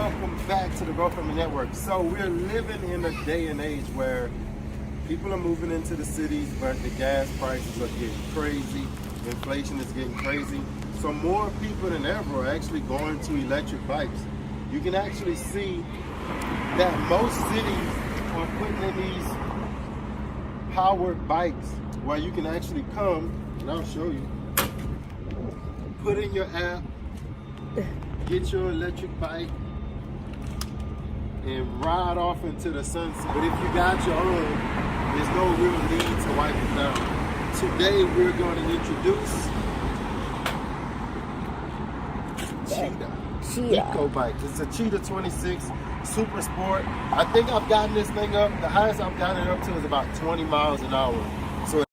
welcome back to the Growth Family Network. So we're living in a day and age where people are moving into the cities, but the gas prices are getting crazy. Inflation is getting crazy. So more people than ever are actually going to electric bikes. You can actually see that most cities are putting in these powered bikes where you can actually come, and I'll show you, put in your app, get your electric bike, and ride off into the sunset. But if you got your own, there's no real need to wipe it down. Today we're going to introduce Cheetah Eco Bike. It's a Cheetah 26 Super Sport. I think I've gotten this thing up, the highest I've gotten it up to is about 20 miles an hour. So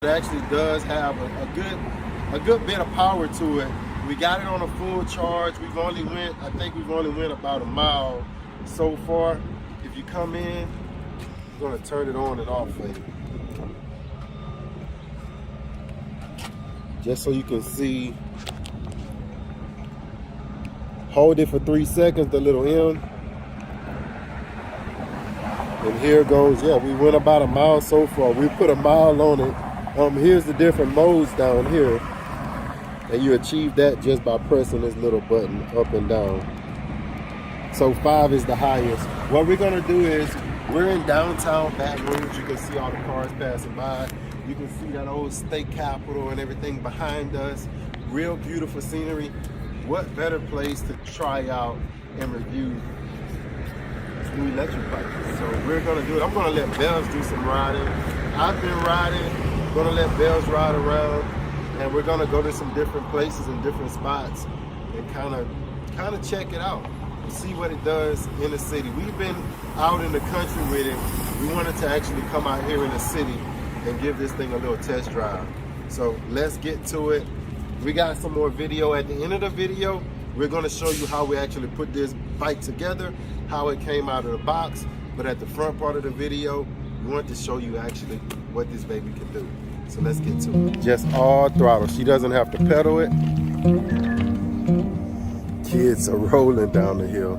it actually does have a good bit of power to it. We got it on a full charge. I think we've only went about a mile so far. If you come in, I'm gonna turn it on and off for you. Just so you can see. Hold it for 3 seconds, the little M. And here goes, yeah, we went about a mile so far. We put a mile on it. Here's the different modes down here. And you achieve that just by pressing this little button up and down. So 5 is the highest. What we're gonna do is, we're in downtown Baton Rouge. You can see all the cars passing by. You can see that old state capitol and everything behind us. Real beautiful scenery. What better place to try out and review this new electric bike? So we're gonna do it. I'm gonna let Bells do some riding. I've been riding. I'm gonna let Bells ride around. And we're gonna go to some different places and different spots and kind of check it out and see what it does in the city. We've been out in the country with it. We wanted to actually come out here in the city and give this thing a little test drive. So let's get to it. We got some more video. At the end of the video, we're gonna show you how we actually put this bike together, how it came out of the box. But at the front part of the video, we want to show you actually what this baby can do. So let's get to it. Just all throttle. She doesn't have to pedal it. Kids are rolling down the hill.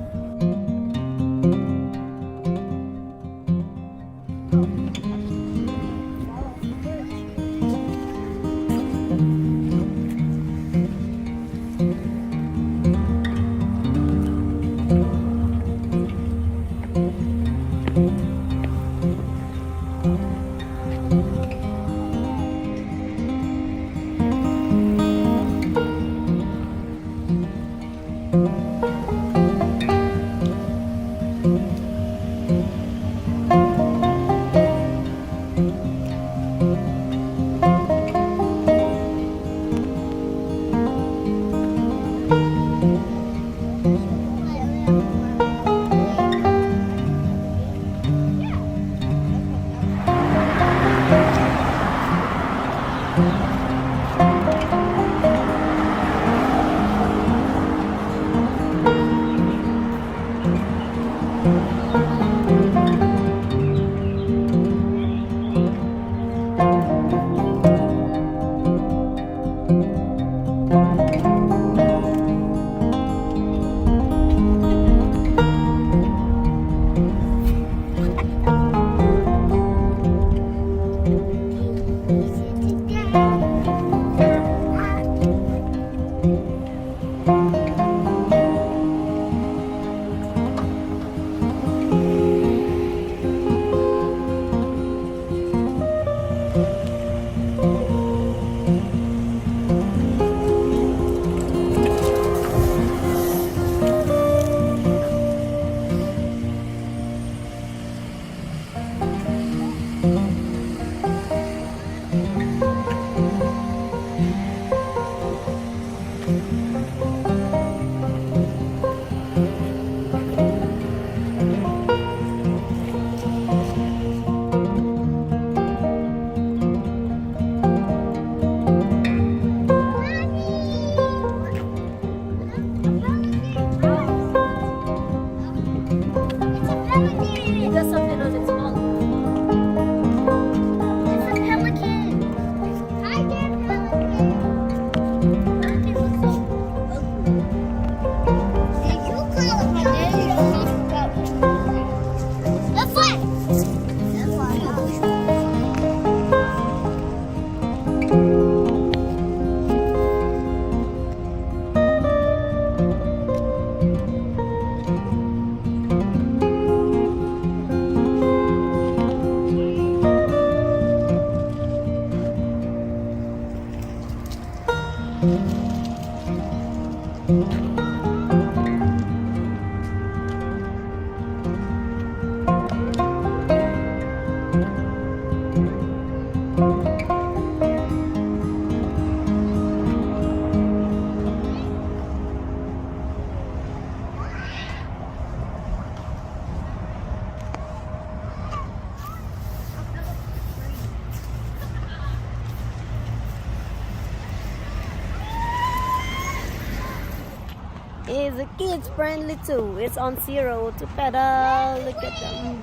is kids friendly too. It's on 0 to pedal. Look at them.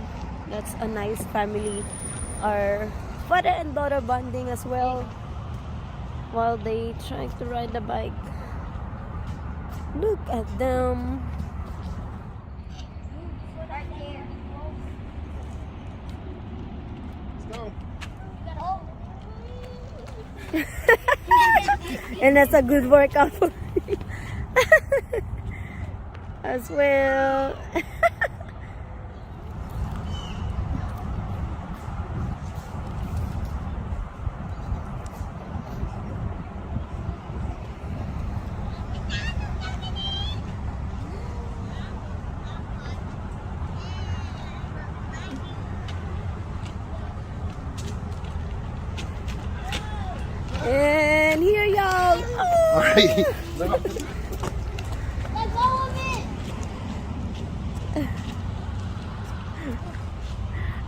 That's a nice family. Our father and daughter bonding as well while they trying to ride the bike. Look at them. And that's a good workout for me as well. And here y'all. Oh.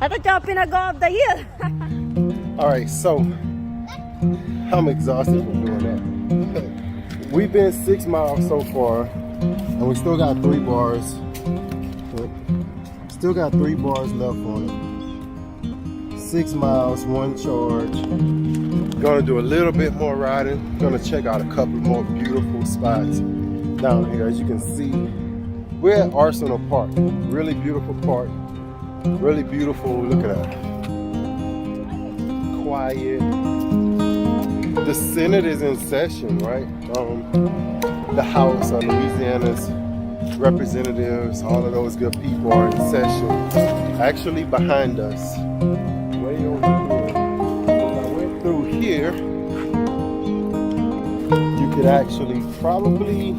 I thought y'all finna go up the hill. All right, so I'm exhausted from doing that. We've been 6 miles so far, and we still got 3 bars. Still got 3 bars left on it. 6 miles, 1 charge. Gonna do a little bit more riding. Gonna check out a couple more beautiful spots down here. As you can see, we're at Arsenal Park. Really beautiful park. Really beautiful. Look at that. Quiet. The Senate is in session, right? The House of Louisiana's representatives, all of those good people are in session. Actually behind us, way over here. If I went through here, you could actually probably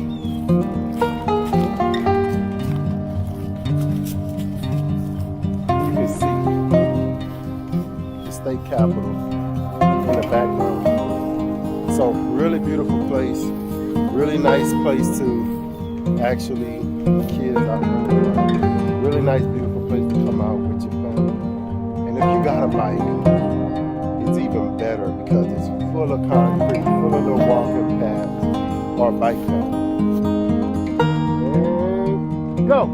state capitol in the background. So really beautiful place, really nice place to actually, kids out there, really nice beautiful place to come out with your family. And if you got a bike, it's even better because it's full of concrete, full of little walking paths or bike paths. And go!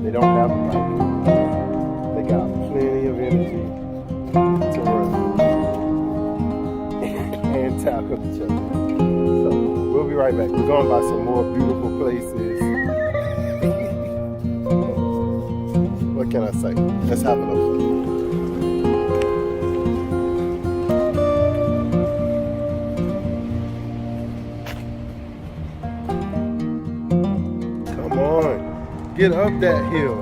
They don't have a bike. They got plenty of energy to run and tackle each other. So we'll be right back. We're going by some more beautiful places. What can I say? Let's have a look. Come on. Get up that hill.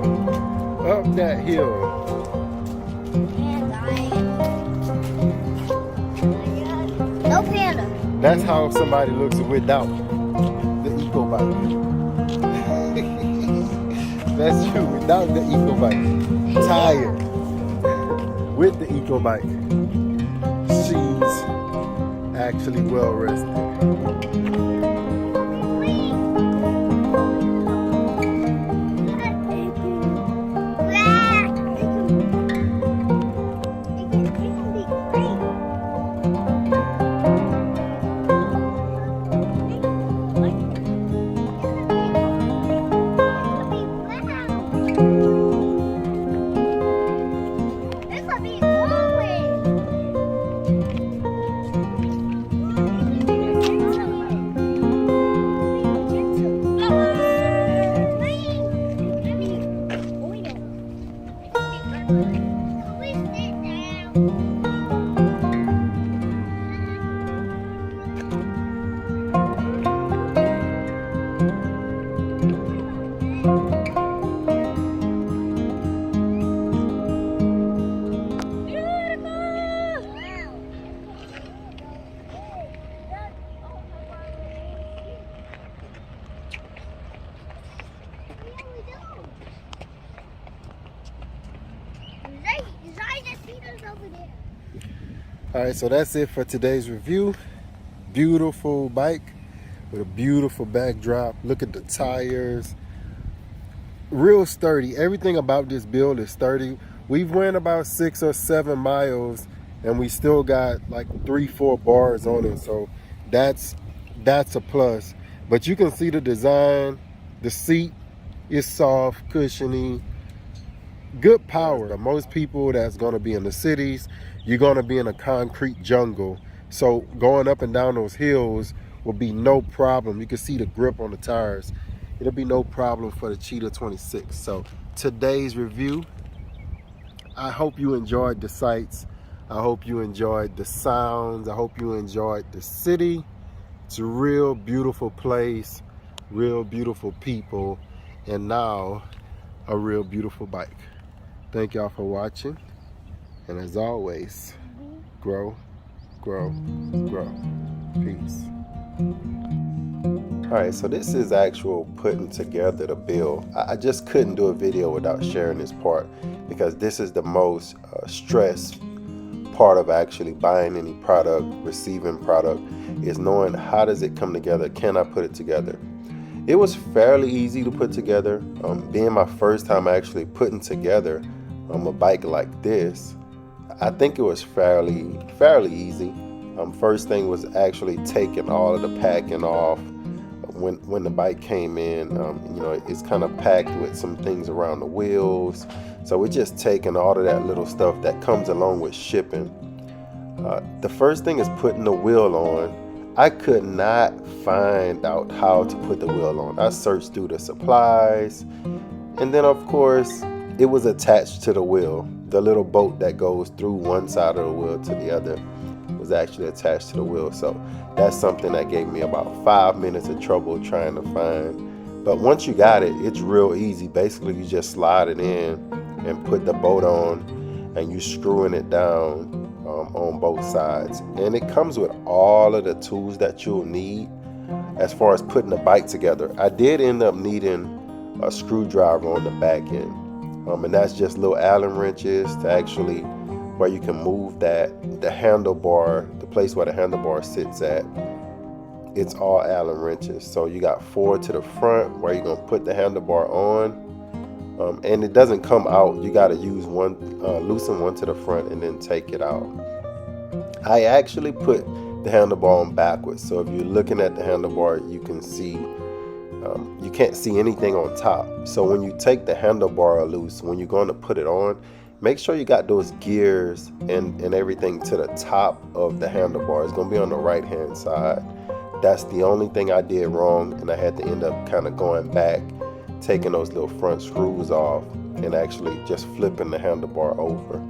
Up that hill. No panda. That's how somebody looks without the eco bike. That's true, without the eco bike. Tired. With the eco bike. She's actually well rested. All right, so that's it for today's review. Beautiful bike with a beautiful backdrop. Look at the tires. Real sturdy. Everything about this build is sturdy. We've went about 6 or 7 miles and we still got like 3-4 bars on it, so that's a plus. But you can see the design, the seat is soft, cushiony, good power. Most people that's going to be in the cities, you're going to be in a concrete jungle, so going up and down those hills will be no problem. You can see the grip on the tires. It'll be no problem for the Cheetah 26. So today's review, I hope you enjoyed the sights. I hope you enjoyed the sounds. I hope you enjoyed the city. It's a real beautiful place, real beautiful people, and now a real beautiful bike. Thank y'all for watching, and as always, grow, grow, grow. Peace. All right, so this is actual putting together the build. I just couldn't do a video without sharing this part, because this is the most stressed part of actually buying any product, receiving product, is knowing how does it come together, can I put it together. It was fairly easy to put together. Being my first time actually putting together a bike like this, I think it was fairly easy. First thing was actually taking all of the packing off. When the bike came in, you know, it's kind of packed with some things around the wheels, so we're just taking all of that little stuff that comes along with shipping. The first thing is putting the wheel on. I could not find out how to put the wheel on. I searched through the supplies, and then of course it was attached to the wheel. The little bolt that goes through one side of the wheel to the other was actually attached to the wheel. So that's something that gave me about 5 minutes of trouble trying to find. But once you got it, it's real easy. Basically, you just slide it in and put the bolt on, and you screwing it down on both sides. And it comes with all of the tools that you'll need as far as putting the bike together. I did end up needing a screwdriver on the back end, and that's just little Allen wrenches to actually where you can move the handlebar, the place where the handlebar sits at. It's all Allen wrenches. So you got 4 to the front where you're gonna put the handlebar on, and it doesn't come out. You got to use one, loosen one to the front and then take it out. I actually put the handlebar on backwards, so if you're looking at the handlebar, you can see you can't see anything on top. So when you take the handlebar loose, when you're going to put it on, make sure you got those gears and everything to the top of the handlebar. It's going to be on the right hand side. That's the only thing I did wrong, and I had to end up kind of going back, taking those little front screws off and actually just flipping the handlebar over.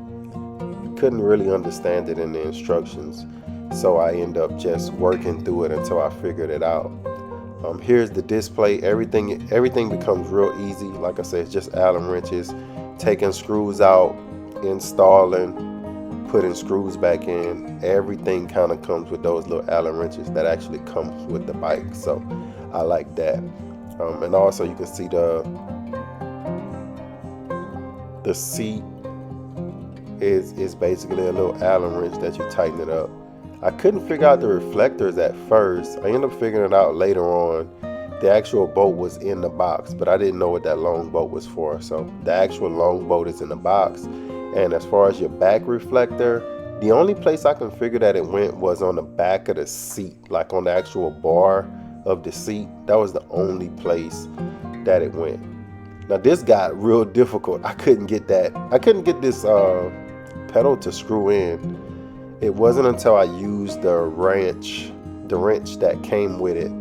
Couldn't really understand it in the instructions, so I end up just working through it until I figured it out. Here's the display. Everything becomes real easy. Like I said, it's just Allen wrenches, taking screws out, installing, putting screws back in. Everything kind of comes with those little Allen wrenches that actually comes with the bike, so I like that. And also you can see the seat is basically a little Allen wrench that you tighten it up. I couldn't figure out the reflectors at first. I ended up figuring it out later on. The actual bolt was in the box, but I didn't know what that long bolt was for. So the actual long bolt is in the box. And as far as your back reflector, the only place I can figure that it went was on the back of the seat, like on the actual bar of the seat. That was the only place that it went. Now this got real difficult. I couldn't get this pedal to screw in. It wasn't until I used the wrench that came with it.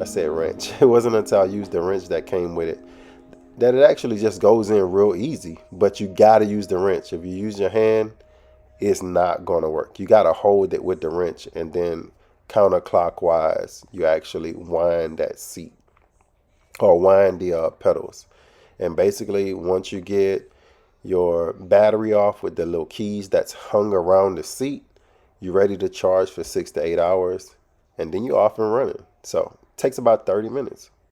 I said wrench. It wasn't until I used the wrench that came with it that it actually just goes in real easy. But you gotta use the wrench. If you use your hand, it's not gonna work. You gotta hold it with the wrench, and then counterclockwise, you actually wind that seat or wind the pedals. And basically, once you get your battery off with the little keys that's hung around the seat, you're ready to charge for 6 to 8 hours, and then you're off and running. So it takes about 30 minutes.